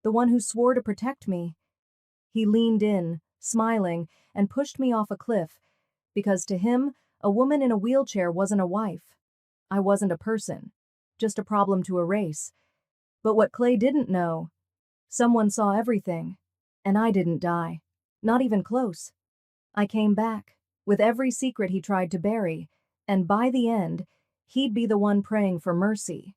the one who swore to protect me. He leaned in, smiling, and pushed me off a cliff, because to him, a woman in a wheelchair wasn't a wife. I wasn't a person, just a problem to erase. But what Clay didn't know, someone saw everything, and I didn't die. Not even close. I came back, with every secret he tried to bury, and by the end, he'd be the one praying for mercy.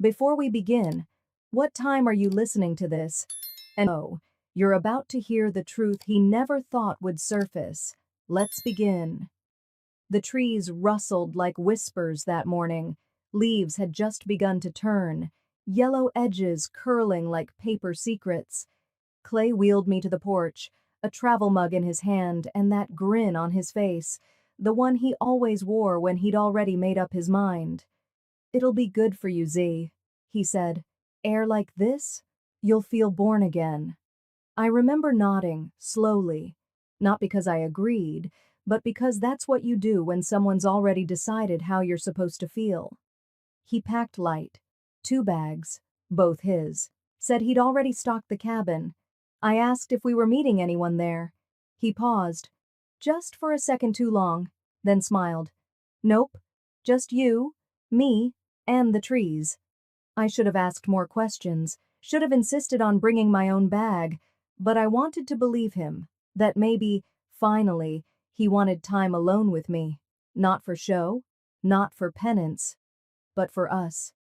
Before we begin, what time are you listening to this? And oh, you're about to hear the truth he never thought would surface. Let's begin. The trees rustled like whispers that morning. Leaves had just begun to turn, yellow edges curling like paper secrets. Clay wheeled me to the porch, a travel mug in his hand and that grin on his face, the one he always wore when he'd already made up his mind. "It'll be good for you, Z," he said. "Air like this, you'll feel born again." I remember nodding, slowly, not because I agreed, but because that's what you do when someone's already decided how you're supposed to feel. He packed light, 2 bags, both his, said he'd already stocked the cabin. I asked if we were meeting anyone there. He paused, just for a second too long, then smiled. "Nope, just you, me, and the trees." I should have asked more questions, should have insisted on bringing my own bag, but I wanted to believe him, that maybe, finally, he wanted time alone with me. Not for show, not for penance, but for us.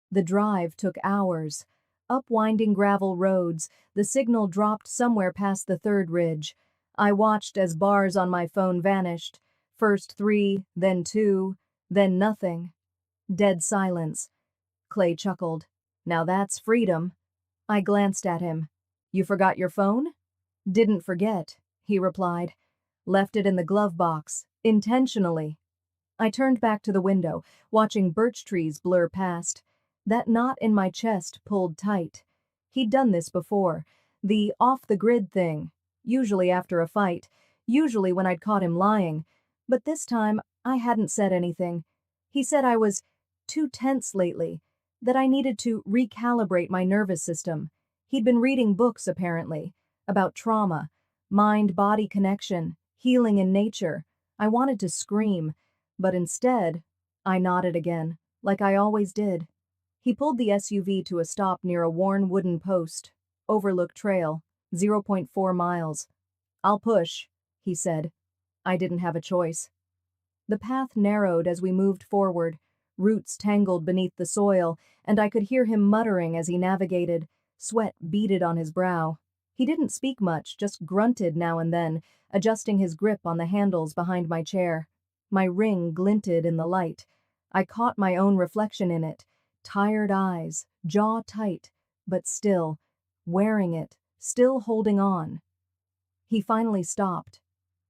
The drive took hours. Up winding gravel roads, the signal dropped somewhere past the 3rd ridge. I watched as bars on my phone vanished. First 3, then 2, then nothing. Dead silence. Clay chuckled. "Now that's freedom." I glanced at him. "You forgot your phone?" "Didn't forget," he replied. "Left it in the glove box, intentionally." I turned back to the window, watching birch trees blur past. That knot in my chest pulled tight. He'd done this before, the off-the-grid thing, usually after a fight, usually when I'd caught him lying. But this time, I hadn't said anything. He said I was too tense lately, that I needed to recalibrate my nervous system. He'd been reading books, apparently, about trauma, mind-body connection, healing in nature. I wanted to scream, but instead, I nodded again, like I always did. He pulled the SUV to a stop near a worn wooden post. "Overlook Trail, 0.4 miles. "I'll push," he said. I didn't have a choice. The path narrowed as we moved forward. Roots tangled beneath the soil, and I could hear him muttering as he navigated. Sweat beaded on his brow. He didn't speak much, just grunted now and then, adjusting his grip on the handles behind my chair. My ring glinted in the light. I caught my own reflection in it. Tired eyes, jaw tight, but still, wearing it, still holding on. He finally stopped.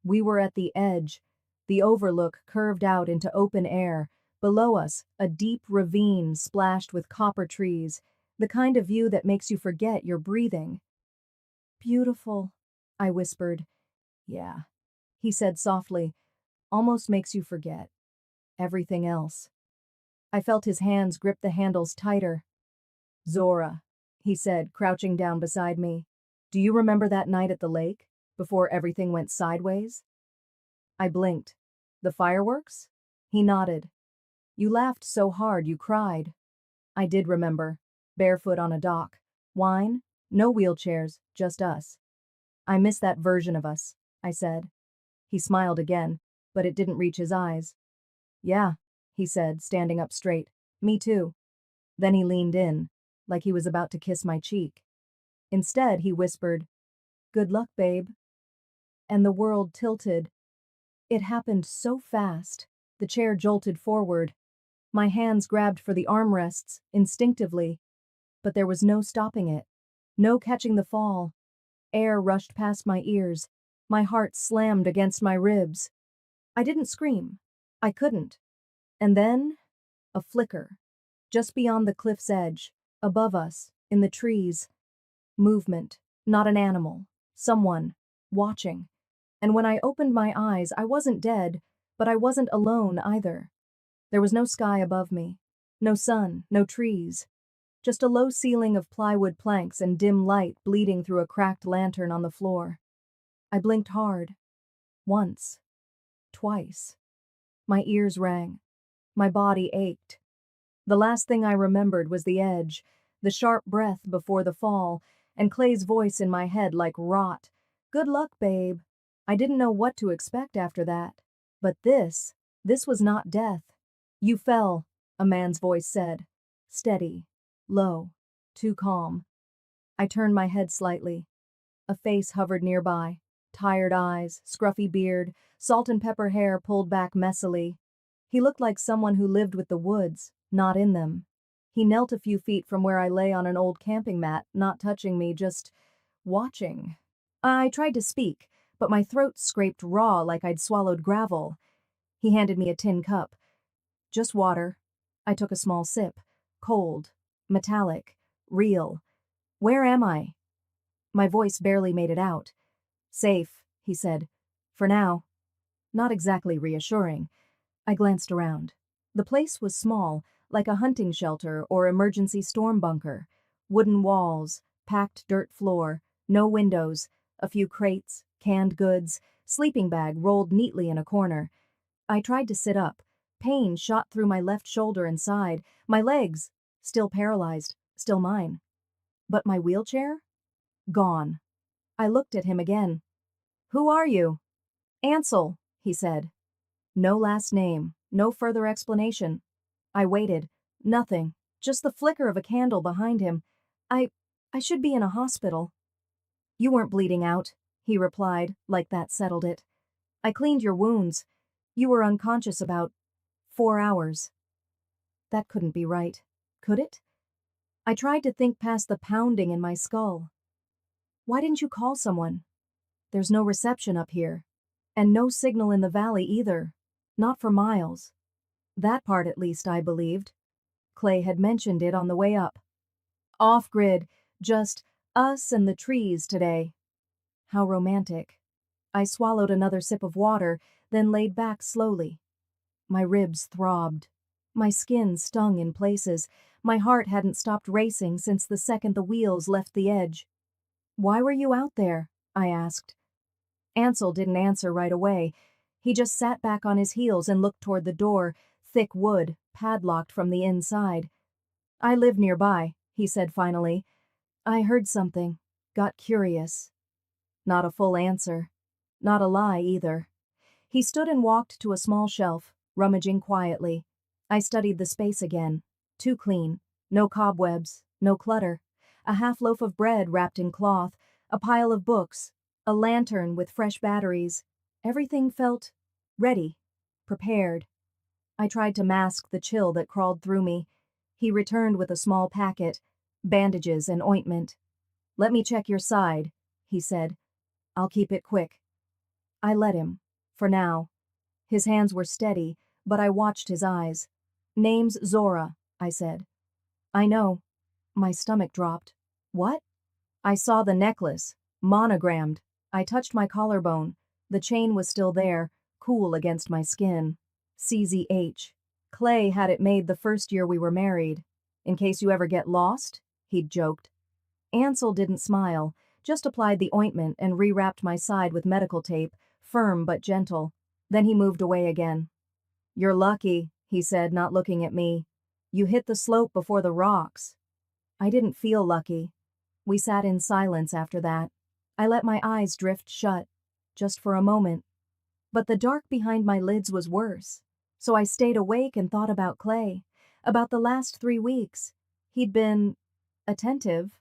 We were at the edge. The overlook curved out into open air. Below us, a deep ravine splashed with copper trees, the kind of view that makes you forget you're breathing. "Beautiful," I whispered. "Yeah," he said softly. "Almost makes you forget everything else." I felt his hands grip the handles tighter. "Zora," he said, crouching down beside me. "Do you remember that night at the lake, before everything went sideways?" I blinked. "The fireworks?" He nodded. "You laughed so hard you cried." I did remember. Barefoot on a dock. Wine? No wheelchairs, just us. "I miss that version of us," I said. He smiled again, but it didn't reach his eyes. "Yeah," he said, standing up straight. "Me too." Then he leaned in, like he was about to kiss my cheek. Instead, he whispered, "Good luck, babe." And the world tilted. It happened so fast. The chair jolted forward. My hands grabbed for the armrests, instinctively. But there was no stopping it. No catching the fall. Air rushed past my ears. My heart slammed against my ribs. I didn't scream. I couldn't. And then, a flicker. Just beyond the cliff's edge, above us, in the trees. Movement, not an animal. Someone, watching. And when I opened my eyes, I wasn't dead, but I wasn't alone either. There was no sky above me. No sun, no trees. Just a low ceiling of plywood planks and dim light bleeding through a cracked lantern on the floor. I blinked hard. Once. Twice. My ears rang. My body ached. The last thing I remembered was the edge, the sharp breath before the fall, and Clay's voice in my head like rot. "Good luck, babe." I didn't know what to expect after that. But this was not death. "You fell," a man's voice said. Steady. Low. Too calm. I turned my head slightly. A face hovered nearby. Tired eyes, scruffy beard, salt and pepper hair pulled back messily. He looked like someone who lived with the woods, not in them. He knelt a few feet from where I lay on an old camping mat, not touching me, just watching. I tried to speak, but my throat scraped raw like I'd swallowed gravel. He handed me a tin cup. "Just water." I took a small sip. Cold. Metallic. Real. "Where am I?" My voice barely made it out. "Safe," he said. "For now." Not exactly reassuring. I glanced around. The place was small, like a hunting shelter or emergency storm bunker. Wooden walls, packed dirt floor, no windows, a few crates, canned goods, sleeping bag rolled neatly in a corner. I tried to sit up. Pain shot through my left shoulder and side. My legs, still paralyzed, still mine. But my wheelchair? Gone. I looked at him again. "Who are you?" "Ansel," he said. No last name, no further explanation. I waited. Nothing. Just the flicker of a candle behind him. I should be in a hospital." "You weren't bleeding out," he replied, like that settled it. "I cleaned your wounds. You were unconscious about 4 hours." That couldn't be right. Could it? I tried to think past the pounding in my skull. "Why didn't you call someone?" "There's no reception up here. And no signal in the valley either. Not for miles." That part at least I believed. Clay had mentioned it on the way up. "Off-grid, just us and the trees today." How romantic. I swallowed another sip of water, then laid back slowly. My ribs throbbed. My skin stung in places. My heart hadn't stopped racing since the second the wheels left the edge. "Why were you out there?" I asked. Ansel didn't answer right away. He just sat back on his heels and looked toward the door, thick wood, padlocked from the inside. "I live nearby," he said finally. "I heard something. Got curious." Not a full answer. Not a lie either. He stood and walked to a small shelf, rummaging quietly. I studied the space again. Too clean. No cobwebs. No clutter. A half loaf of bread wrapped in cloth. A pile of books. A lantern with fresh batteries. Everything felt ready. Prepared. I tried to mask the chill that crawled through me. He returned with a small packet. Bandages and ointment. "Let me check your side," he said. "I'll keep it quick." I let him. For now. His hands were steady, but I watched his eyes. "Name's Zora," I said. "I know." My stomach dropped. "What?" "I saw the necklace. Monogrammed." I touched my collarbone. The chain was still there, cool against my skin. CZH. Clay had it made the first year we were married. "In case you ever get lost?" he'd joked. Ansel didn't smile, just applied the ointment and rewrapped my side with medical tape, firm but gentle. Then he moved away again. "You're lucky," he said, not looking at me. "You hit the slope before the rocks." I didn't feel lucky. We sat in silence after that. I let my eyes drift shut, just for a moment. But the dark behind my lids was worse. So I stayed awake and thought about Clay, about the last 3 weeks. He'd been attentive,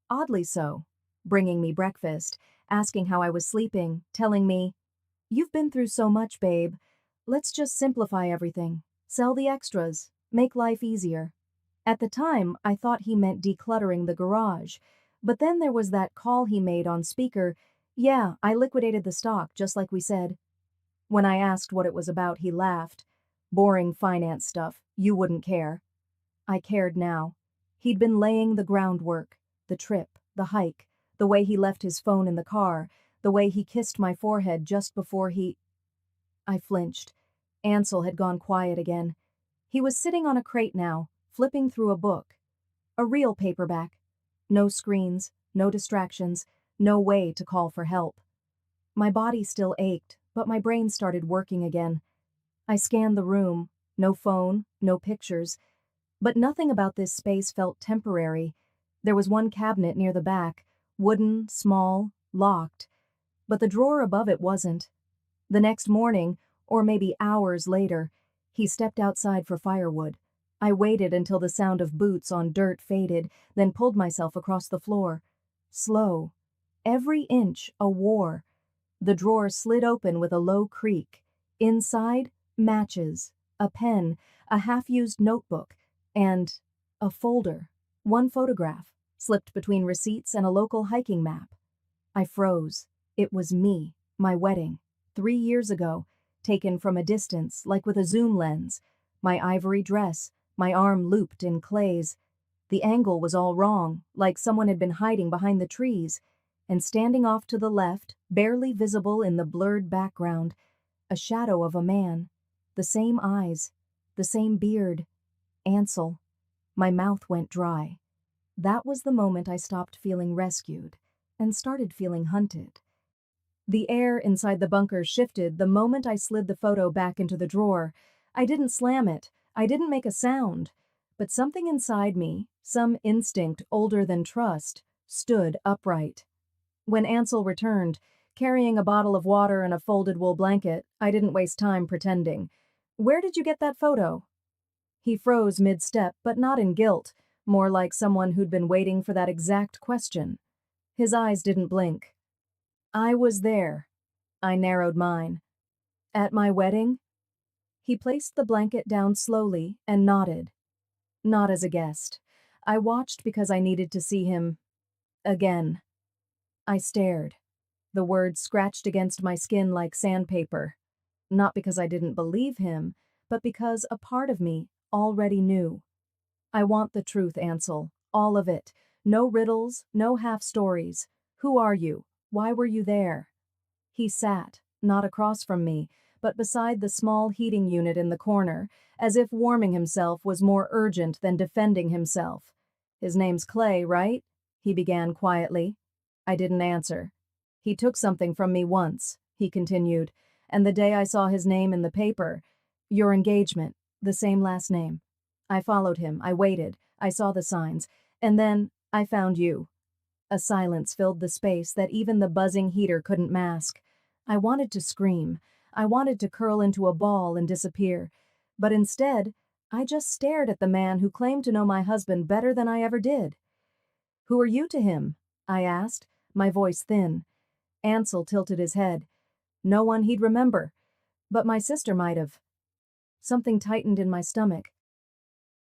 oddly so, bringing me breakfast, asking how I was sleeping, telling me, "You've been through so much, babe. Let's just simplify everything. Sell the extras. Make life easier." At the time, I thought he meant decluttering the garage. But then there was that call he made on speaker. "Yeah, I liquidated the stock, just like we said." When I asked what it was about, he laughed. "Boring finance stuff. You wouldn't care." I cared now. He'd been laying the groundwork. The trip, the hike, the way he left his phone in the car, the way he kissed my forehead just before he... I flinched. Ansel had gone quiet again. He was sitting on a crate now, flipping through a book. A real paperback. No screens, no distractions, no way to call for help. My body still ached, but my brain started working again. I scanned the room. No phone, no pictures. But nothing about this space felt temporary. There was one cabinet near the back, wooden, small, locked. But the drawer above it wasn't. The next morning, or maybe hours later, he stepped outside for firewood. I waited until the sound of boots on dirt faded, then pulled myself across the floor. Slow. Every inch a war. The drawer slid open with a low creak. Inside, matches, a pen, a half-used notebook, and a folder. One photograph, slipped between receipts and a local hiking map. I froze. It was me, my wedding. 3 years ago, taken from a distance, like with a zoom lens. My ivory dress, my arm looped in Clay's. The angle was all wrong, like someone had been hiding behind the trees. And standing off to the left, barely visible in the blurred background, a shadow of a man. The same eyes, the same beard. Ansel. My mouth went dry. That was the moment I stopped feeling rescued and started feeling hunted. The air inside the bunker shifted the moment I slid the photo back into the drawer. I didn't slam it. I didn't make a sound. But something inside me, some instinct older than trust, stood upright. When Ansel returned, carrying a bottle of water and a folded wool blanket, I didn't waste time pretending. "Where did you get that photo?" He froze mid-step, but not in guilt, more like someone who'd been waiting for that exact question. His eyes didn't blink. "I was there." I narrowed mine. "At my wedding?" He placed the blanket down slowly and nodded. "Not as a guest. I watched because I needed to see him again." I stared. The words scratched against my skin like sandpaper. Not because I didn't believe him, but because a part of me already knew. "I want the truth, Ansel. All of it. No riddles, no half-stories. Who are you? Why were you there?" He sat, not across from me, but beside the small heating unit in the corner, as if warming himself was more urgent than defending himself. "His name's Clay, right?" he began quietly. I didn't answer. "He took something from me once," he continued, "and the day I saw his name in the paper, your engagement, the same last name. I followed him, I waited, I saw the signs, and then I found you." A silence filled the space that even the buzzing heater couldn't mask. I wanted to scream. I wanted to curl into a ball and disappear. But instead, I just stared at the man who claimed to know my husband better than I ever did. "Who are you to him?" I asked, my voice thin. Ansel tilted his head. "No one he'd remember. But my sister might have." Something tightened in my stomach.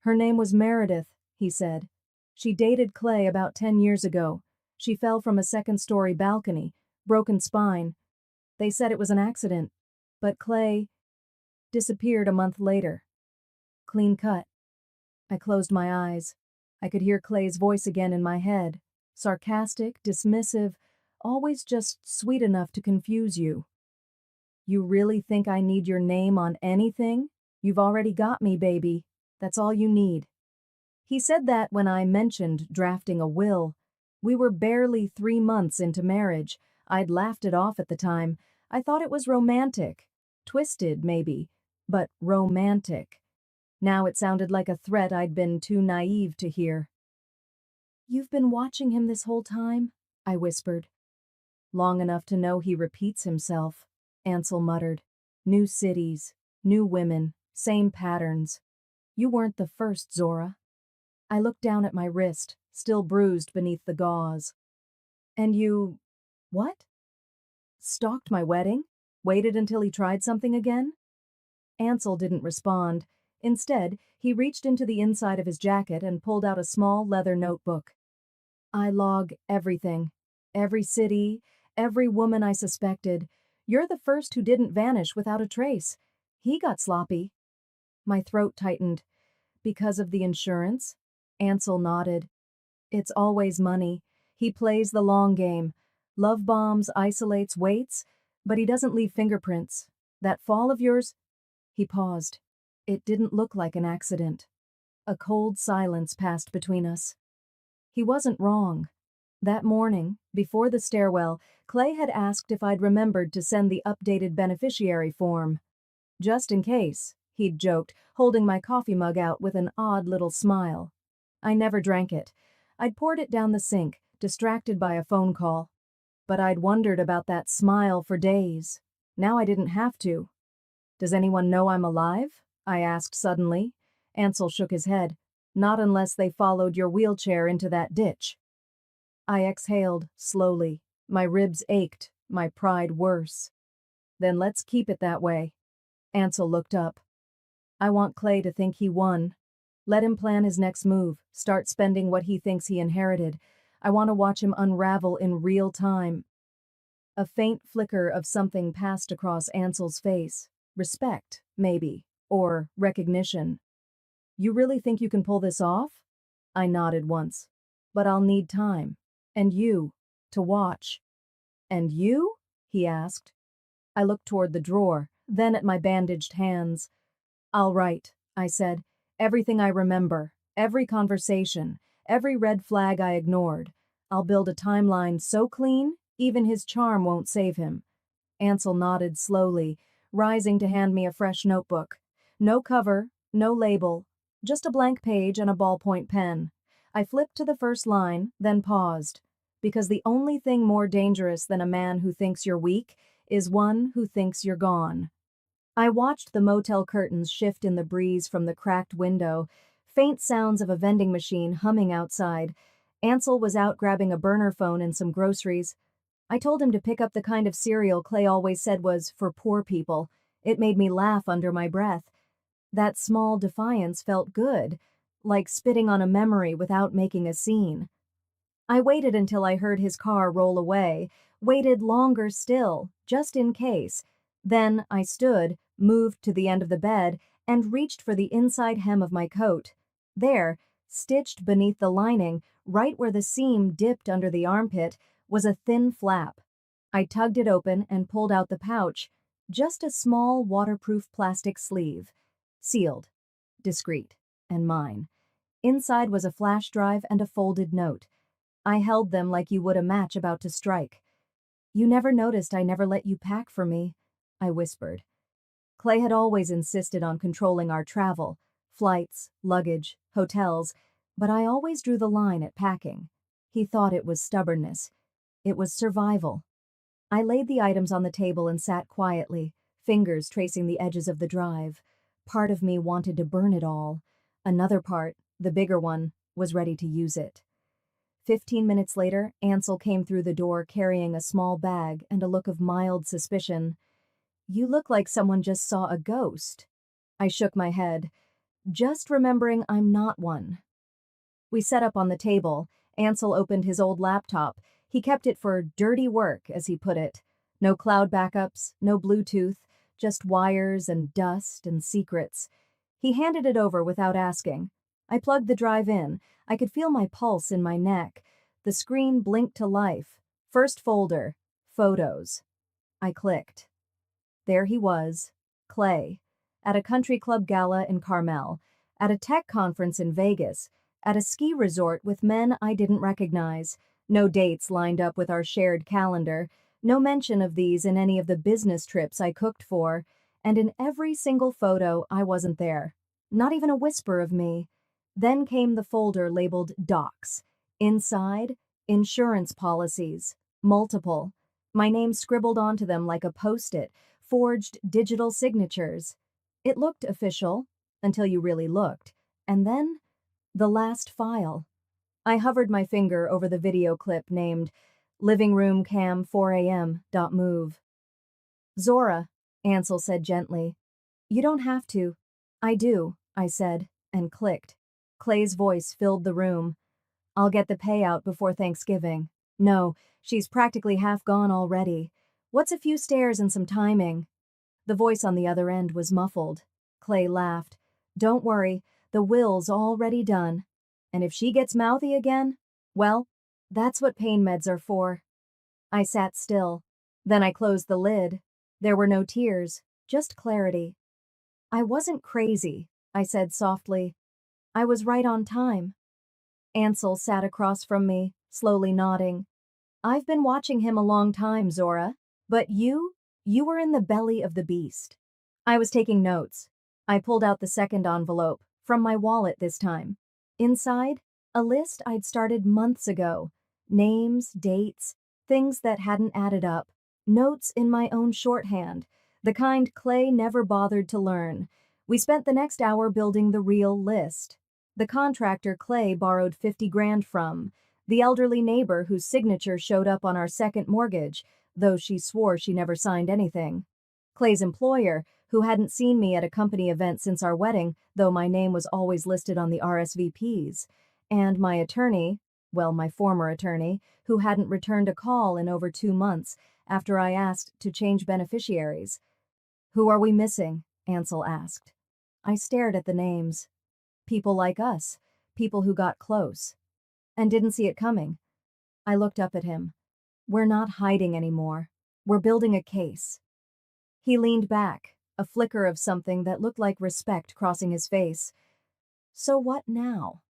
"Her name was Meredith," he said. "She dated Clay about 10 years ago. She fell from a second-story balcony, broken spine. They said it was an accident, but Clay disappeared a month later. Clean cut." I closed my eyes. I could hear Clay's voice again in my head. Sarcastic, dismissive, always just sweet enough to confuse you. "You really think I need your name on anything? You've already got me, baby. That's all you need." He said that when I mentioned drafting a will. We were barely 3 months into marriage. I'd laughed it off at the time. I thought it was romantic. Twisted, maybe, but romantic. Now it sounded like a threat I'd been too naive to hear. "You've been watching him this whole time?" I whispered. "Long enough to know he repeats himself," Ansel muttered. "New cities, new women, same patterns. You weren't the first, Zora." I looked down at my wrist, still bruised beneath the gauze. "And you... what? Stalked my wedding? Waited until he tried something again?" Ansel didn't respond. Instead, he reached into the inside of his jacket and pulled out a small leather notebook. "I log everything. Every city, every woman I suspected. You're the first who didn't vanish without a trace. He got sloppy." My throat tightened. "Because of the insurance?" Ansel nodded. "It's always money. He plays the long game. Love bombs, isolates, waits, but he doesn't leave fingerprints. That fall of yours..." He paused. It didn't look like an accident. A cold silence passed between us. He wasn't wrong. That morning, before the stairwell, Clay had asked if I'd remembered to send the updated beneficiary form. Just in case, he'd joked, holding my coffee mug out with an odd little smile. I never drank it. I'd poured it down the sink, distracted by a phone call. But I'd wondered about that smile for days. Now I didn't have to. Does anyone know I'm alive? I asked suddenly. Ansel shook his head. Not unless they followed your wheelchair into that ditch. I exhaled, slowly. My ribs ached, my pride worse. Then let's keep it that way. Ansel looked up. I want Clay to think he won. Let him plan his next move, start spending what he thinks he inherited. I want to watch him unravel in real time. A faint flicker of something passed across Ansel's face. Respect, maybe, or recognition. You really think you can pull this off? I nodded once. But I'll need time. And you, to watch. And you? He asked. I looked toward the drawer, then at my bandaged hands. I'll write, I said. Everything I remember, every conversation, every red flag I ignored. I'll build a timeline so clean, even his charm won't save him. Ansel nodded slowly, rising to hand me a fresh notebook. No cover, no label, just a blank page and a ballpoint pen. I flipped to the first line, then paused. Because the only thing more dangerous than a man who thinks you're weak is one who thinks you're gone. I watched the motel curtains shift in the breeze from the cracked window, faint sounds of a vending machine humming outside. Ansel was out grabbing a burner phone and some groceries. I told him to pick up the kind of cereal Clay always said was for poor people. It made me laugh under my breath. That small defiance felt good, like spitting on a memory without making a scene. I waited until I heard his car roll away, waited longer still, just in case. Then I stood, moved to the end of the bed, and reached for the inside hem of my coat. There, stitched beneath the lining, right where the seam dipped under the armpit, was a thin flap. I tugged it open and pulled out the pouch, just a small waterproof plastic sleeve. Sealed, discreet, and mine. Inside was a flash drive and a folded note. I held them like you would a match about to strike. You never noticed I never let you pack for me, I whispered. Clay had always insisted on controlling our travel, flights, luggage, hotels, but I always drew the line at packing. He thought it was stubbornness. It was survival. I laid the items on the table and sat quietly, fingers tracing the edges of the drive. Part of me wanted to burn it all. Another part, the bigger one, was ready to use it. 15 minutes later, Ansel came through the door carrying a small bag and a look of mild suspicion. You look like someone just saw a ghost. I shook my head, just remembering I'm not one. We set up on the table. Ansel opened his old laptop. He kept it for dirty work, as he put it. No cloud backups, no Bluetooth, just wires and dust and secrets. He handed it over without asking. I plugged the drive in. I could feel my pulse in my neck. The screen blinked to life. First folder, photos. I clicked. There he was, Clay, at a country club gala in Carmel, at a tech conference in Vegas, at a ski resort with men I didn't recognize. No dates lined up with our shared calendar, no mention of these in any of the business trips I cooked for, and in every single photo I wasn't there. Not even a whisper of me. Then came the folder labeled Docs. Inside, insurance policies. Multiple. My name scribbled onto them like a post-it, forged digital signatures. It looked official, until you really looked. And then, the last file. I hovered my finger over the video clip named Living Room Cam 4 a.m.move. Zora, Ansel said gently. You don't have to. I do, I said, and clicked. Clay's voice filled the room. I'll get the payout before Thanksgiving. No, she's practically half gone already. What's a few stairs and some timing? The voice on the other end was muffled. Clay laughed. Don't worry, the will's already done. And if she gets mouthy again, well, that's what pain meds are for. I sat still. Then I closed the lid. There were no tears, just clarity. I wasn't crazy, I said softly. I was right on time. Ansel sat across from me, slowly nodding. I've been watching him a long time, Zora. But you were in the belly of the beast. I was taking notes. I pulled out the second envelope, from my wallet this time. Inside, a list I'd started months ago. Names, dates, things that hadn't added up. Notes in my own shorthand, the kind Clay never bothered to learn. We spent the next hour building the real list. The contractor Clay borrowed 50 grand from, the elderly neighbor whose signature showed up on our second mortgage, though she swore she never signed anything. Clay's employer, who hadn't seen me at a company event since our wedding, though my name was always listed on the RSVPs, and my attorney, well, my former attorney, who hadn't returned a call in over 2 months after I asked to change beneficiaries. Who are we missing? Ansel asked. I stared at the names. People like us, people who got close, and didn't see it coming. I looked up at him. We're not hiding anymore. We're building a case. He leaned back, a flicker of something that looked like respect crossing his face. So what now?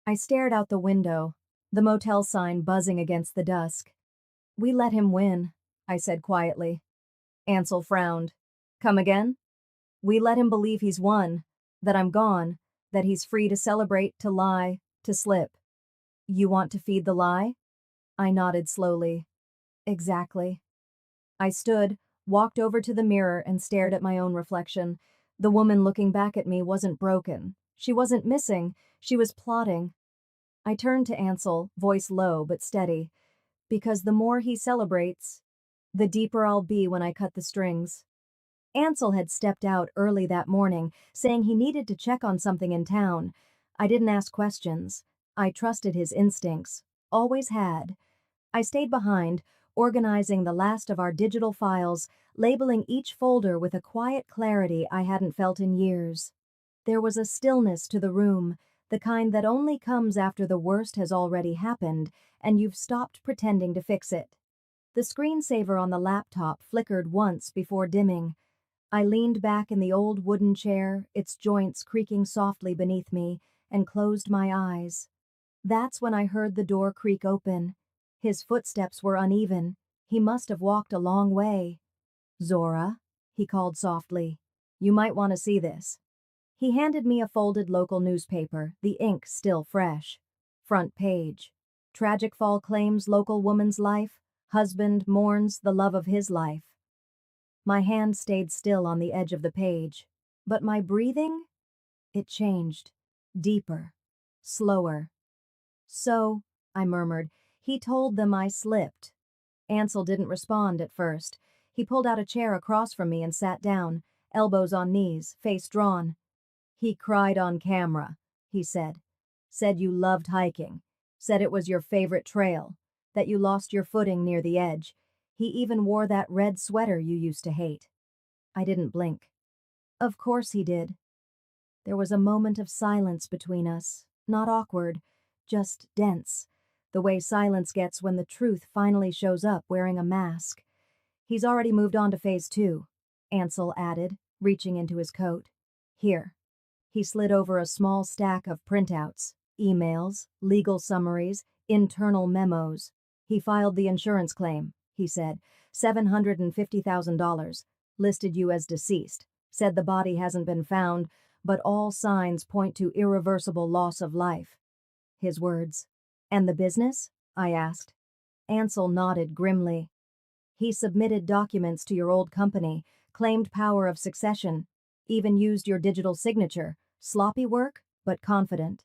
I stared out the window, the motel sign buzzing against the dusk. We let him win, I said quietly. Ansel frowned. Come again? We let him believe he's won, that I'm gone, that he's free to celebrate, to lie, to slip. You want to feed the lie? I nodded slowly. Exactly. I stood, walked over to the mirror and stared at my own reflection. The woman looking back at me wasn't broken. She wasn't missing. She was plotting. I turned to Ansel, voice low but steady. Because the more he celebrates, the deeper I'll be when I cut the strings. Ansel had stepped out early that morning, saying he needed to check on something in town. I didn't ask questions. I trusted his instincts. Always had. I stayed behind, organizing the last of our digital files, labeling each folder with a quiet clarity I hadn't felt in years. There was a stillness to the room, the kind that only comes after the worst has already happened and you've stopped pretending to fix it. The screensaver on the laptop flickered once before dimming. I leaned back in the old wooden chair, its joints creaking softly beneath me, and closed my eyes. That's when I heard the door creak open. His footsteps were uneven. He must have walked a long way. Zora, he called softly. You might want to see this. He handed me a folded local newspaper, the ink still fresh. Front page. Tragic fall claims local woman's life. Husband mourns the love of his life. My hand stayed still on the edge of the page. But my breathing? It changed. Deeper. Slower. So, I murmured, he told them I slipped. Ansel didn't respond at first. He pulled out a chair across from me and sat down, elbows on knees, face drawn. He cried on camera, he said. Said you loved hiking. Said it was your favorite trail. That you lost your footing near the edge. He even wore that red sweater you used to hate. I didn't blink. Of course he did. There was a moment of silence between us, not awkward, just dense, the way silence gets when the truth finally shows up wearing a mask. He's already moved on to phase 2, Ansel added, reaching into his coat. Here. He slid over a small stack of printouts, emails, legal summaries, internal memos. He filed the insurance claim, he said, $750,000, listed you as deceased, said the body hasn't been found, but all signs point to irreversible loss of life. His words. And the business? I asked. Ansel nodded grimly. He submitted documents to your old company, claimed power of succession, even used your digital signature. Sloppy work, but confident.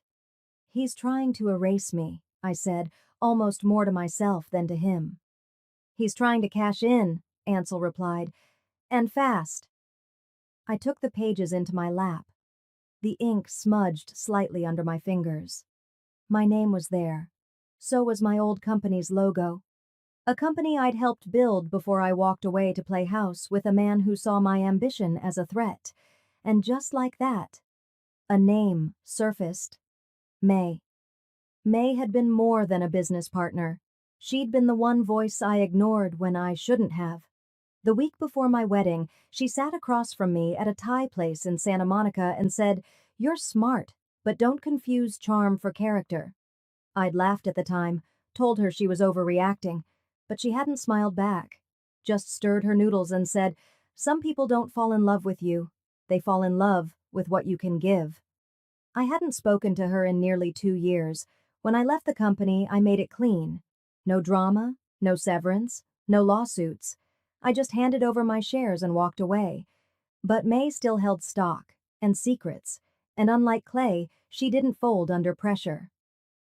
He's trying to erase me, I said, almost more to myself than to him. He's trying to cash in, Ansel replied, and fast. I took the pages into my lap. The ink smudged slightly under my fingers. My name was there. So was my old company's logo. A company I'd helped build before I walked away to play house with a man who saw my ambition as a threat. And just like that, a name surfaced. May. May had been more than a business partner. She'd been the one voice I ignored when I shouldn't have. The week before my wedding, she sat across from me at a Thai place in Santa Monica and said, "You're smart, but don't confuse charm for character." I'd laughed at the time, told her she was overreacting, but she hadn't smiled back. Just stirred her noodles and said, "Some people don't fall in love with you. They fall in love with what you can give." I hadn't spoken to her in nearly 2 years. When I left the company, I made it clean. No drama, no severance, no lawsuits. I just handed over my shares and walked away. But May still held stock and secrets, and unlike Clay, she didn't fold under pressure.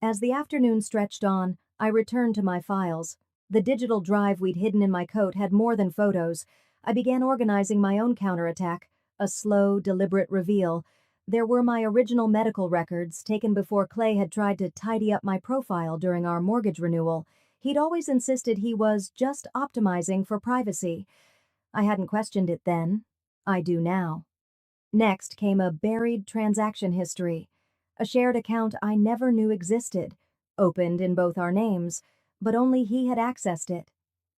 As the afternoon stretched on, I returned to my files. The digital drive we'd hidden in my coat had more than photos. I began organizing my own counterattack, a slow, deliberate reveal. There were my original medical records, taken before Clay had tried to tidy up my profile during our mortgage renewal. He'd always insisted he was just optimizing for privacy. I hadn't questioned it then. I do now. Next came a buried transaction history, a shared account I never knew existed, opened in both our names, but only he had accessed it.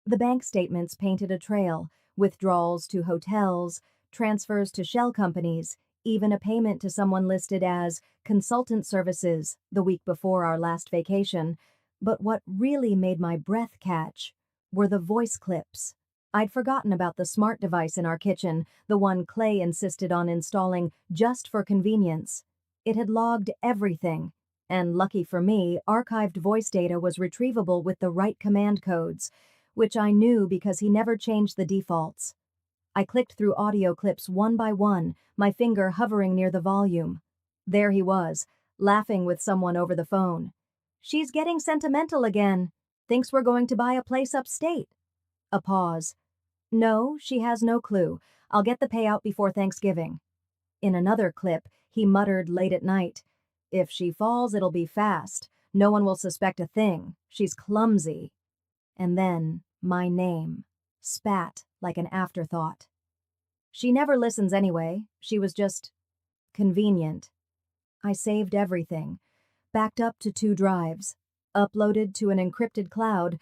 The bank statements painted a trail, withdrawals to hotels, transfers to shell companies, even a payment to someone listed as consultant services the week before our last vacation. But what really made my breath catch were the voice clips. I'd forgotten about the smart device in our kitchen, the one Clay insisted on installing just for convenience. It had logged everything, and lucky for me, archived voice data was retrievable with the right command codes, which I knew because he never changed the defaults. I clicked through audio clips one by one, my finger hovering near the volume. There he was, laughing with someone over the phone. "She's getting sentimental again. Thinks we're going to buy a place upstate." A pause. "No, she has no clue. I'll get the payout before Thanksgiving." In another clip, he muttered late at night, "If she falls, it'll be fast. No one will suspect a thing. She's clumsy." And then, my name, spat like an afterthought. "She never listens anyway. She was just convenient." I saved everything, backed up to 2 drives, uploaded to an encrypted cloud,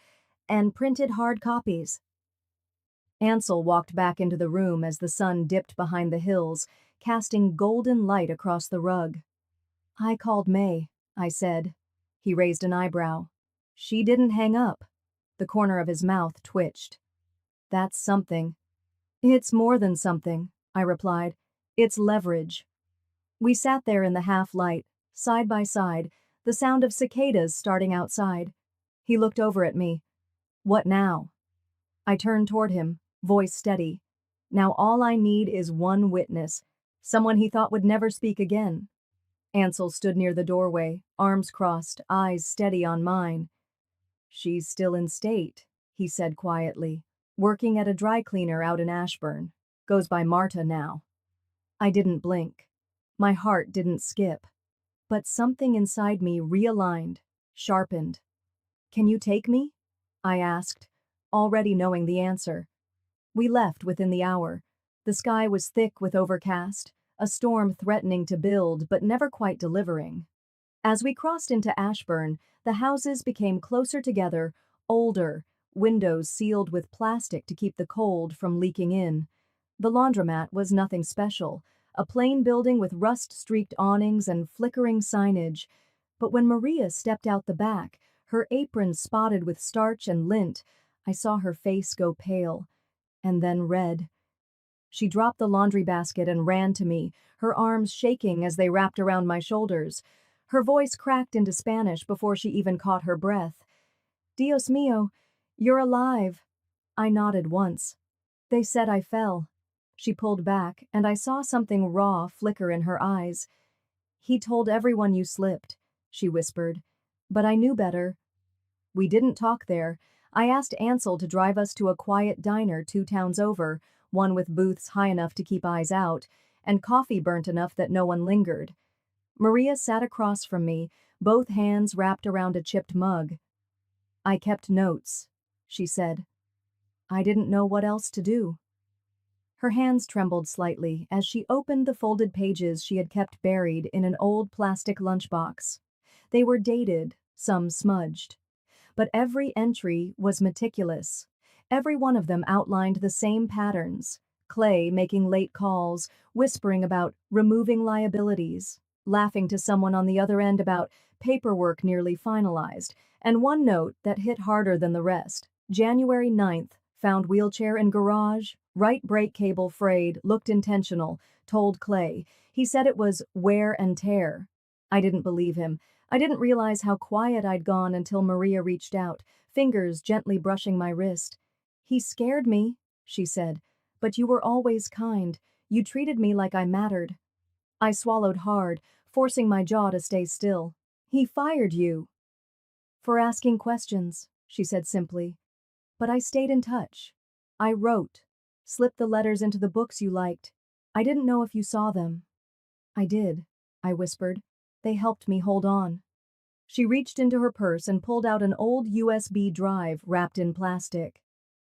and printed hard copies. Ansel walked back into the room as the sun dipped behind the hills, casting golden light across the rug. "I called May," I said. He raised an eyebrow. "She didn't hang up." The corner of his mouth twitched. "That's something." "It's more than something," I replied. "It's leverage." We sat there in the half-light, side by side, the sound of cicadas starting outside. He looked over at me. "What now?" I turned toward him, voice steady. "Now all I need is one witness, someone he thought would never speak again." Ansel stood near the doorway, arms crossed, eyes steady on mine. "She's still in state," he said quietly, "working at a dry cleaner out in Ashburn. Goes by Marta now." I didn't blink. My heart didn't skip. But something inside me realigned, sharpened. "Can you take me?" I asked, already knowing the answer. We left within the hour. The sky was thick with overcast, a storm threatening to build but never quite delivering. As we crossed into Ashburn, the houses became closer together, older, windows sealed with plastic to keep the cold from leaking in. The laundromat was nothing special, a plain building with rust-streaked awnings and flickering signage. But when Maria stepped out the back, her apron spotted with starch and lint, I saw her face go pale, and then red. She dropped the laundry basket and ran to me, her arms shaking as they wrapped around my shoulders. Her voice cracked into Spanish before she even caught her breath. "Dios mío, you're alive." I nodded once. "They said I fell." She pulled back, and I saw something raw flicker in her eyes. "He told everyone you slipped," she whispered. "But I knew better." We didn't talk there. I asked Ansel to drive us to a quiet diner 2 towns over, one with booths high enough to keep eyes out, and coffee burnt enough that no one lingered. Maria sat across from me, both hands wrapped around a chipped mug. "I kept notes," she said. "I didn't know what else to do." Her hands trembled slightly as she opened the folded pages she had kept buried in an old plastic lunchbox. They were dated, some smudged. But every entry was meticulous. Every one of them outlined the same patterns. Clay making late calls, whispering about removing liabilities. laughing to someone on the other end about paperwork nearly finalized, and one note that hit harder than the rest. January 9th, found wheelchair in garage, right brake cable frayed, looked intentional, told Clay. He said it was wear and tear. I didn't believe him. I didn't realize how quiet I'd gone until Maria reached out, fingers gently brushing my wrist. He scared me, she said, but you were always kind. You treated me like I mattered. I swallowed hard, forcing my jaw to stay still. He fired you. For asking questions, she said simply. But I stayed in touch. I wrote, slipped the letters into the books you liked. I didn't know if you saw them. I did, I whispered. They helped me hold on. She reached into her purse and pulled out an old USB drive wrapped in plastic.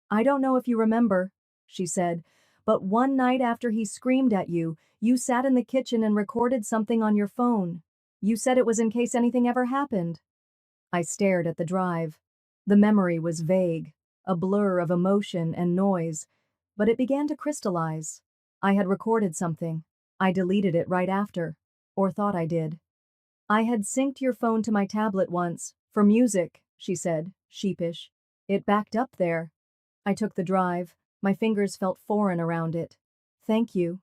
I don't know if you remember, she said, but one night after he screamed at you, you sat in the kitchen and recorded something on your phone. You said it was in case anything ever happened. I stared at the drive. The memory was vague, a blur of emotion and noise, but it began to crystallize. I had recorded something. I deleted it right after, or thought I did. I had synced your phone to my tablet once, for music, she said, sheepish. It backed up there. I took the drive. My fingers felt foreign around it. Thank you.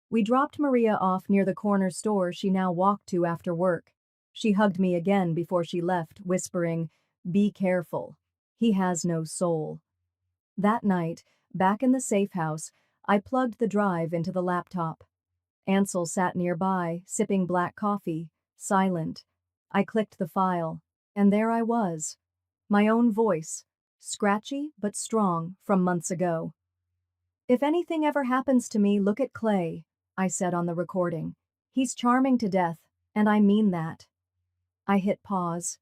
We dropped Maria off near the corner store she now walked to after work. She hugged me again before she left, whispering, "Be careful. He has no soul." That night, back in the safe house, I plugged the drive into the laptop. Ansel sat nearby, sipping black coffee, silent. I clicked the file, and there I was. My own voice, scratchy but strong from months ago. "If anything ever happens to me, look at Clay," I said on the recording. "He's charming to death, and I mean that." I hit pause.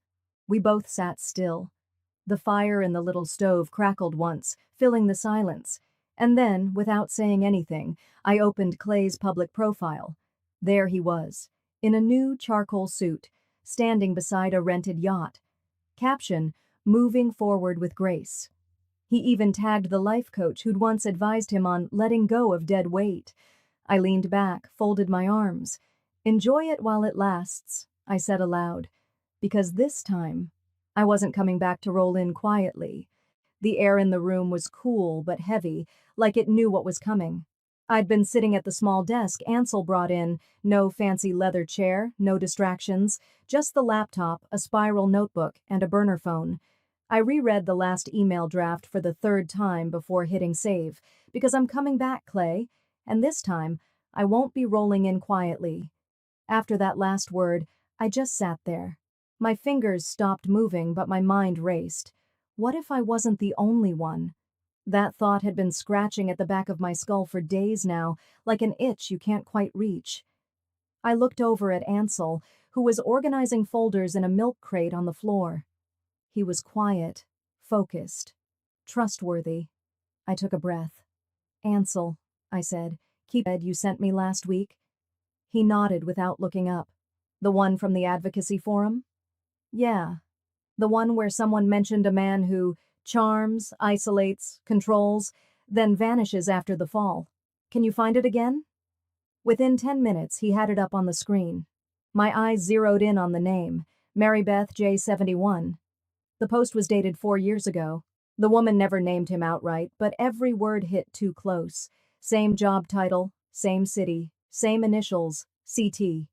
We both sat still. The fire in the little stove crackled once, filling the silence. And then, without saying anything, I opened Clay's public profile. There he was, in a new charcoal suit, standing beside a rented yacht. Caption, "Moving forward with grace." He even tagged the life coach who'd once advised him on letting go of dead weight. I leaned back, folded my arms. "Enjoy it while it lasts," I said aloud. Because this time, I wasn't coming back to roll in quietly. The air in the room was cool but heavy, like it knew what was coming. I'd been sitting at the small desk Ansel brought in, no fancy leather chair, no distractions, just the laptop, a spiral notebook, and a burner phone. I reread the last email draft for the third time before hitting save, because I'm coming back, Clay, and this time, I won't be rolling in quietly. After that last word, I just sat there. My fingers stopped moving, but my mind raced. What if I wasn't the only one? That thought had been scratching at the back of my skull for days now, like an itch you can't quite reach. I looked over at Ansel, who was organizing folders in a milk crate on the floor. He was quiet, focused, trustworthy. I took a breath. "Ansel," I said, "keep the you sent me last week?" He nodded without looking up. "The one from the advocacy forum?" "Yeah. The one where someone mentioned a man who charms, isolates, controls, then vanishes after the fall. Can you find it again?" Within 10 minutes, he had it up on the screen. My eyes zeroed in on the name, Marybeth J71. The post was dated 4 years ago. The woman never named him outright, but every word hit too close. Same job title, same city, same initials, CT.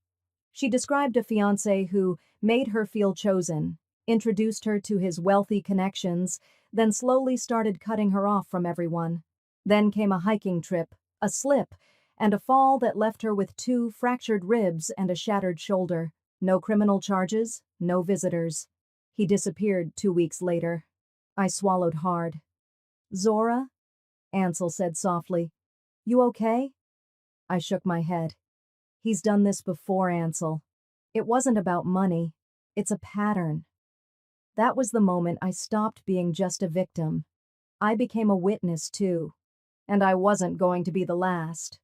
She described a fiancé who made her feel chosen, introduced her to his wealthy connections, then slowly started cutting her off from everyone. Then came a hiking trip, a slip, and a fall that left her with 2 fractured ribs and a shattered shoulder. No criminal charges, no visitors. He disappeared 2 weeks later. I swallowed hard. "Zora?" Ansel said softly. "You okay?" I shook my head. "He's done this before, Ansel. It wasn't about money. It's a pattern." That was the moment I stopped being just a victim. I became a witness, too. And I wasn't going to be the last.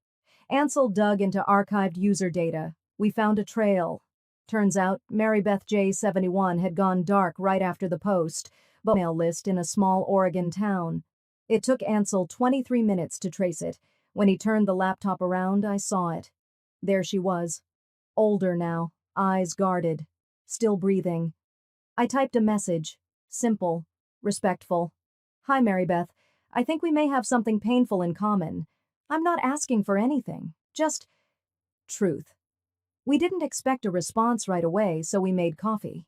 Ansel dug into archived user data. We found a trail. Turns out, Marybeth J71 had gone dark right after the post, but email list in a small Oregon town. It took Ansel 23 minutes to trace it. When he turned the laptop around, I saw it. There she was. Older now, eyes guarded, still breathing. I typed a message. Simple, respectful. Hi, Mary Beth. I think we may have something painful in common. I'm not asking for anything, just truth. We didn't expect a response right away, so we made coffee.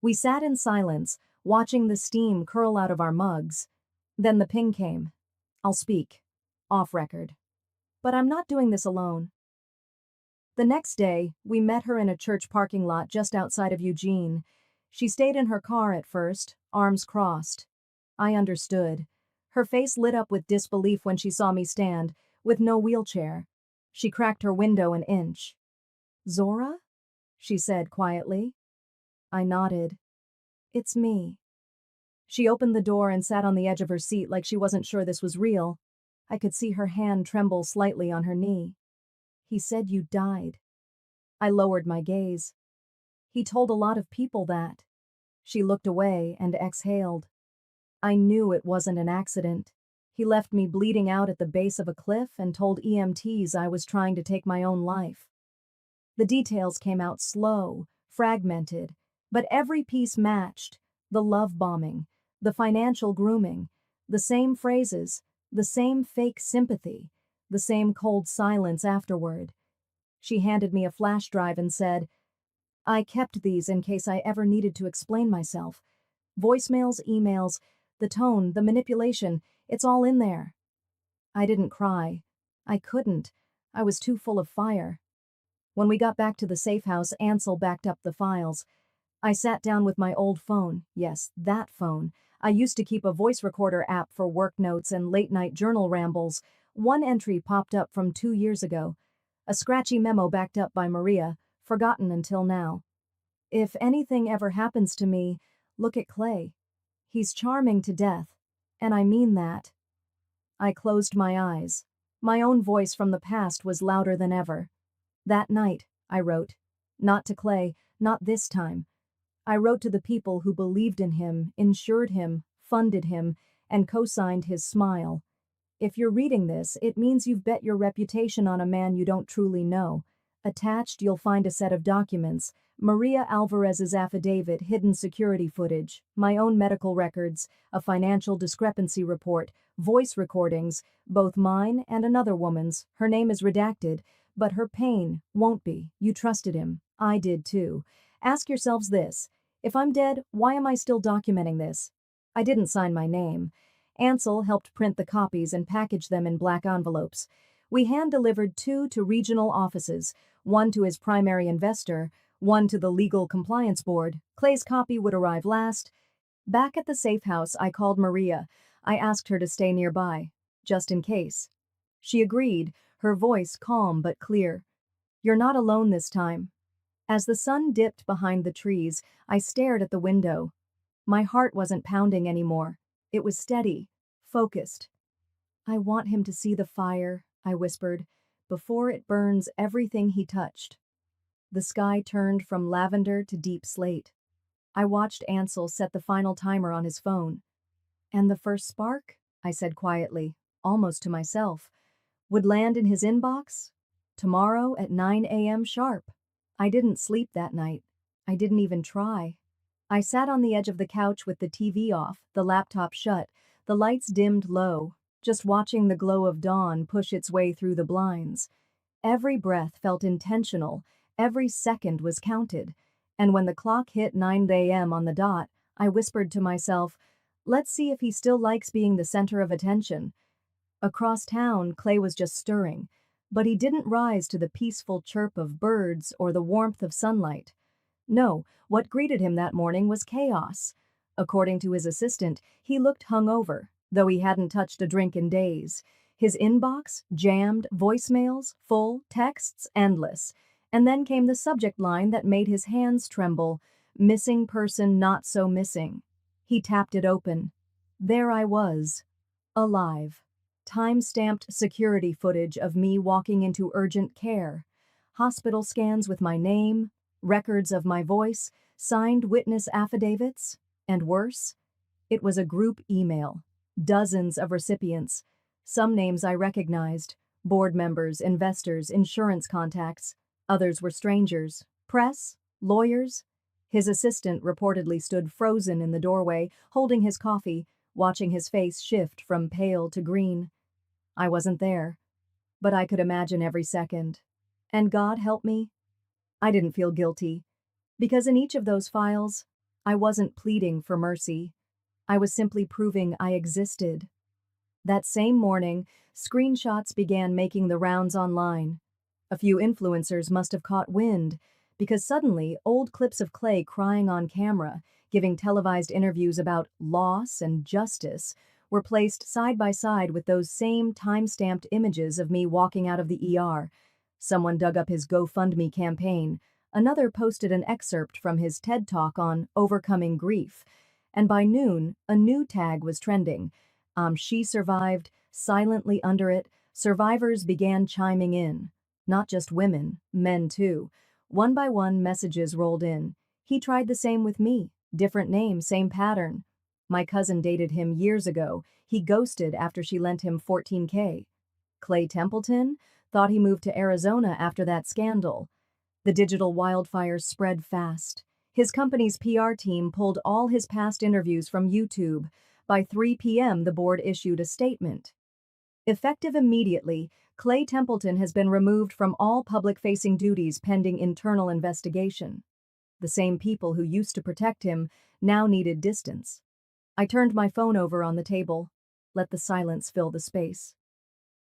We sat in silence, watching the steam curl out of our mugs. Then the ping came. I'll speak. Off record. But I'm not doing this alone. The next day, we met her in a church parking lot just outside of Eugene. She stayed in her car at first, arms crossed. I understood. Her face lit up with disbelief when she saw me stand, with no wheelchair. She cracked her window an inch. "Zora?" she said quietly. I nodded. "It's me." She opened the door and sat on the edge of her seat like she wasn't sure this was real. I could see her hand tremble slightly on her knee. "He said you died." I lowered my gaze. "He told a lot of people that." She looked away and exhaled. I knew it wasn't an accident. He left me bleeding out at the base of a cliff and told EMTs I was trying to take my own life. The details came out slow, fragmented, but every piece matched: the love bombing, the financial grooming, the same phrases, the same fake sympathy, the same cold silence afterward. She handed me a flash drive and said, "I kept these in case I ever needed to explain myself. Voicemails, emails, the tone, the manipulation, it's all in there." I didn't cry. I couldn't. I was too full of fire. When we got back to the safe house, Ansel backed up the files. I sat down with my old phone. Yes, that phone. I used to keep a voice recorder app for work notes and late-night journal rambles. One entry popped up from 2 years ago. A scratchy memo backed up by Maria, forgotten until now. "If anything ever happens to me, look at Clay. He's charming to death, and I mean that." I closed my eyes. My own voice from the past was louder than ever. "That night," I wrote. "Not to Clay, not this time. I wrote to the people who believed in him, insured him, funded him, and co-signed his smile. If you're reading this, it means you've bet your reputation on a man you don't truly know. Attached, you'll find a set of documents: Maria Alvarez's affidavit, hidden security footage, my own medical records, a financial discrepancy report, voice recordings, both mine and another woman's. Her name is redacted, but her pain won't be. You trusted him. I did too. Ask yourselves this: if I'm dead, why am I still documenting this?" I didn't sign my name. Ansel helped print the copies and package them in black envelopes. We hand-delivered 2 to regional offices, one to his primary investor, one to the legal compliance board. Clay's copy would arrive last. Back at the safe house, I called Maria. I asked her to stay nearby, just in case. She agreed, her voice calm but clear. "You're not alone this time." As the sun dipped behind the trees, I stared at the window. My heart wasn't pounding anymore. It was steady, focused. "I want him to see the fire," I whispered, "before it burns everything he touched." The sky turned from lavender to deep slate. I watched Ansel set the final timer on his phone. "And the first spark," I said quietly, almost to myself, "would land in his inbox tomorrow at 9 a.m. sharp." I didn't sleep that night. I didn't even try. I sat on the edge of the couch with the TV off, the laptop shut, the lights dimmed low, just watching the glow of dawn push its way through the blinds. Every breath felt intentional, every second was counted, and when the clock hit 9 a.m. on the dot, I whispered to myself, "Let's see if he still likes being the center of attention." Across town, Clay was just stirring, but he didn't rise to the peaceful chirp of birds or the warmth of sunlight. No, what greeted him that morning was chaos. According to his assistant, he looked hungover, though he hadn't touched a drink in days. His inbox jammed, voicemails full, texts endless. And then came the subject line that made his hands tremble: "Missing person not so missing." He tapped it open. There I was, alive. Time-stamped security footage of me walking into urgent care. Hospital scans with my name, records of my voice, signed witness affidavits, and worse, it was a group email. Dozens of recipients. Some names I recognized: board members, investors, insurance contacts. Others were strangers, press, lawyers. His assistant reportedly stood frozen in the doorway, holding his coffee, watching his face shift from pale to green. I wasn't there, but I could imagine every second. And God help me, I didn't feel guilty, because in each of those files, I wasn't pleading for mercy. I was simply proving I existed. That same morning, screenshots began making the rounds online. A few influencers must have caught wind, because suddenly old clips of Clay crying on camera, giving televised interviews about loss and justice, were placed side by side with those same time-stamped images of me walking out of the ER. Someone dug up his GoFundMe campaign. Another posted an excerpt from his TED Talk on overcoming grief. And by noon, a new tag was trending. She survived, silently under it, survivors began chiming in. Not just women, men too. One by one, messages rolled in. He tried the same with me. Different name, same pattern. My cousin dated him years ago. He ghosted after she lent him $14K. Clay Templeton thought he moved to Arizona after that scandal. The digital wildfires spread fast. His company's PR team pulled all his past interviews from YouTube. By 3 p.m., the board issued a statement. Effective immediately, Clay Templeton has been removed from all public-facing duties pending internal investigation. The same people who used to protect him now needed distance. I turned my phone over on the table, let the silence fill the space.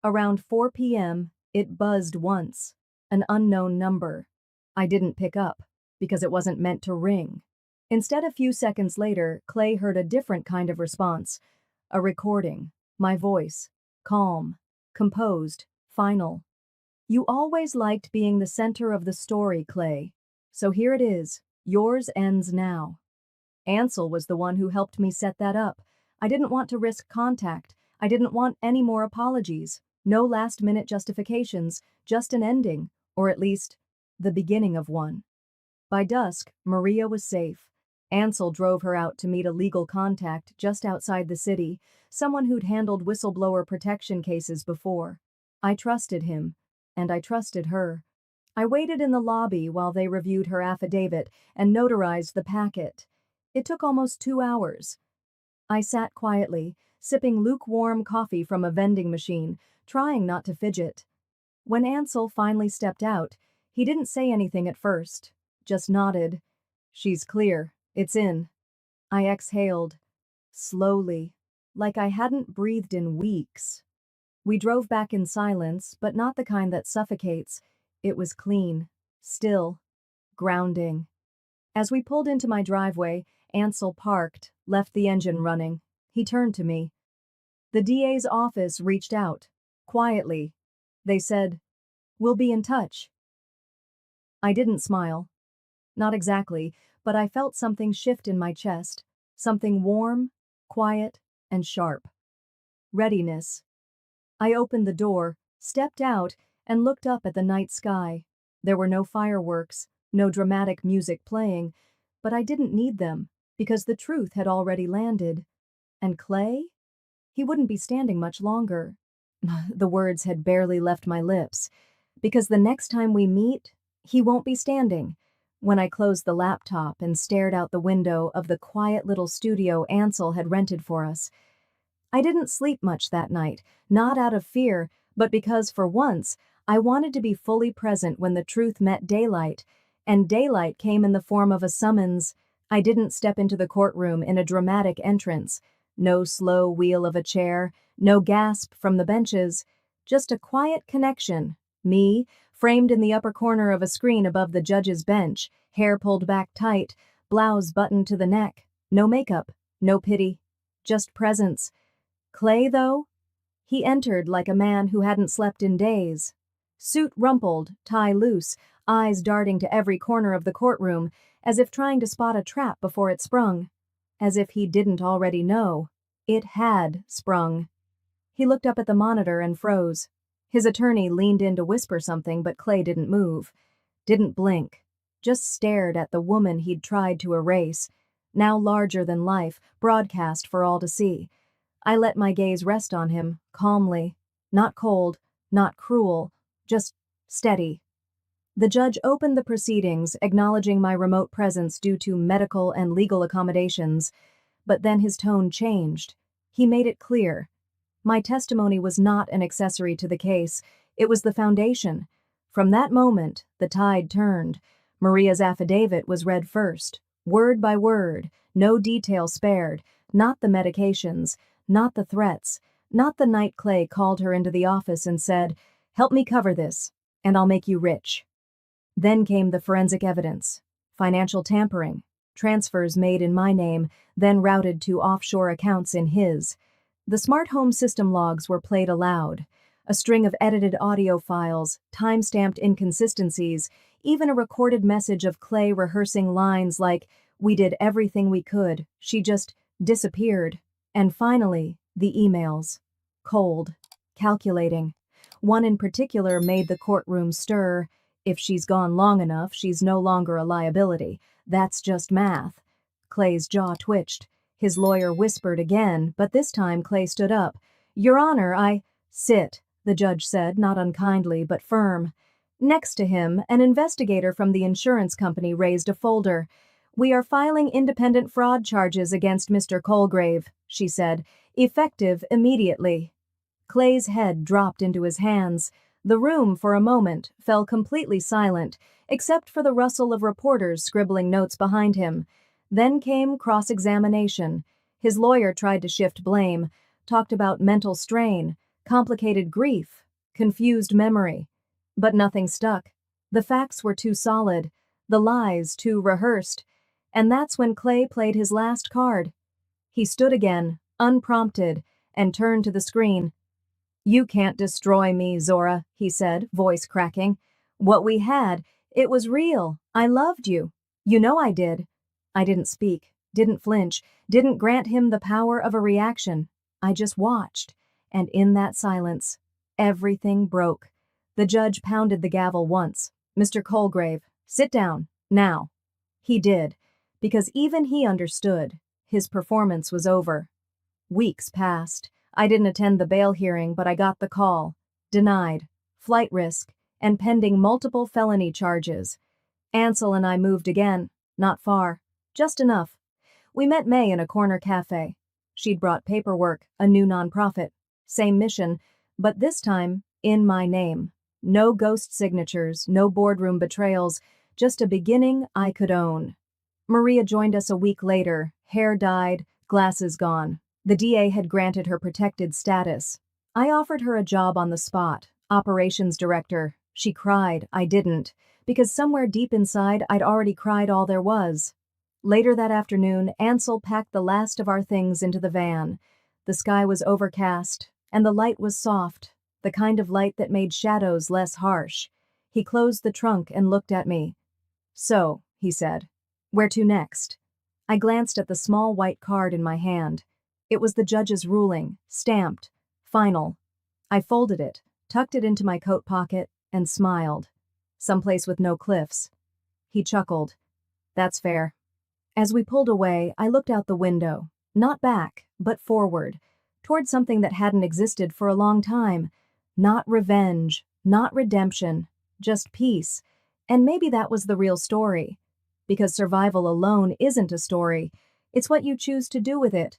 Around 4 p.m., it buzzed once, an unknown number. I didn't pick up, because it wasn't meant to ring. Instead, a few seconds later, Clay heard a different kind of response. A recording, my voice, calm, composed, final. You always liked being the center of the story, Clay. So here it is, yours ends now. Ansel was the one who helped me set that up. I didn't want to risk contact. I didn't want any more apologies. No last-minute justifications, just an ending, or at least, the beginning of one. By dusk, Maria was safe. Ansel drove her out to meet a legal contact just outside the city, someone who'd handled whistleblower protection cases before. I trusted him, and I trusted her. I waited in the lobby while they reviewed her affidavit and notarized the packet. It took almost 2 hours. I sat quietly, sipping lukewarm coffee from a vending machine, trying not to fidget. When Ansel finally stepped out, he didn't say anything at first, just nodded. She's clear, it's in. I exhaled, slowly, like I hadn't breathed in weeks. We drove back in silence, but not the kind that suffocates. It was clean, still, grounding. As we pulled into my driveway, Ansel parked, left the engine running. He turned to me. The DA's office reached out, quietly. They said, "We'll be in touch." I didn't smile. Not exactly, but I felt something shift in my chest, something warm, quiet, and sharp. Readiness. I opened the door, stepped out, and looked up at the night sky. There were no fireworks, no dramatic music playing, but I didn't need them, because the truth had already landed. And Clay? He wouldn't be standing much longer. The words had barely left my lips. Because the next time we meet, he won't be standing. When I closed the laptop and stared out the window of the quiet little studio Ansel had rented for us, I didn't sleep much that night, not out of fear, but because, for once, I wanted to be fully present when the truth met daylight, and daylight came in the form of a summons. I didn't step into the courtroom in a dramatic entrance. No slow wheel of a chair, no gasp from the benches, just a quiet connection. Me, framed in the upper corner of a screen above the judge's bench, hair pulled back tight, blouse buttoned to the neck. No makeup, no pity, just presence. Clay, though? He entered like a man who hadn't slept in days. Suit rumpled, tie loose, eyes darting to every corner of the courtroom, as if trying to spot a trap before it sprung. As if he didn't already know. It had sprung. He looked up at the monitor and froze. His attorney leaned in to whisper something, but Clay didn't move. Didn't blink. Just stared at the woman he'd tried to erase, now larger than life, broadcast for all to see. I let my gaze rest on him, calmly. Not cold, not cruel, just steady. The judge opened the proceedings, acknowledging my remote presence due to medical and legal accommodations, but then his tone changed. He made it clear. My testimony was not an accessory to the case, it was the foundation. From that moment, the tide turned. Maria's affidavit was read first, word by word, no detail spared, not the medications, not the threats, not the night Clay called her into the office and said, "Help me cover this, and I'll make you rich." Then came the forensic evidence, financial tampering, transfers made in my name, then routed to offshore accounts in his. The smart home system logs were played aloud, a string of edited audio files, time-stamped inconsistencies, even a recorded message of Clay rehearsing lines like, "We did everything we could, she just disappeared." And finally, the emails. Cold, calculating. One in particular made the courtroom stir. "If she's gone long enough, she's no longer a liability. That's just math." Clay's jaw twitched. His lawyer whispered again, but this time Clay stood up. "Your Honor, Sit," the judge said, not unkindly, but firm. Next to him, an investigator from the insurance company raised a folder. "We are filing independent fraud charges against Mr. Colgrave," she said, "effective immediately." Clay's head dropped into his hands. The room, for a moment, fell completely silent, except for the rustle of reporters scribbling notes behind him. Then came cross-examination. His lawyer tried to shift blame, talked about mental strain, complicated grief, confused memory. But nothing stuck. The facts were too solid, the lies too rehearsed. And that's when Clay played his last card. He stood again, unprompted, and turned to the screen. "You can't destroy me, Zora," he said, voice cracking. "What we had, it was real. I loved you. You know I did." I didn't speak, didn't flinch, didn't grant him the power of a reaction. I just watched, and in that silence, everything broke. The judge pounded the gavel once. "Mr. Colgrave, sit down, now." He did, because even he understood. His performance was over. Weeks passed. I didn't attend the bail hearing, but I got the call. Denied, flight risk, and pending multiple felony charges. Ansel and I moved again, not far, just enough. We met May in a corner cafe. She'd brought paperwork, a new nonprofit. Same mission, but this time, in my name. No ghost signatures, no boardroom betrayals, just a beginning I could own. Maria joined us a week later, hair dyed, glasses gone. The DA had granted her protected status. I offered her a job on the spot, operations director. She cried, I didn't, because somewhere deep inside I'd already cried all there was. Later that afternoon, Ansel packed the last of our things into the van. The sky was overcast, and the light was soft, the kind of light that made shadows less harsh. He closed the trunk and looked at me. "So," he said, "where to next?" I glanced at the small white card in my hand. It was the judge's ruling, stamped, final. I folded it, tucked it into my coat pocket, and smiled. Someplace with no cliffs. He chuckled. "That's fair." As we pulled away, I looked out the window, not back, but forward, toward something that hadn't existed for a long time. Not revenge, not redemption, just peace. And maybe that was the real story. Because survival alone isn't a story. It's what you choose to do with it,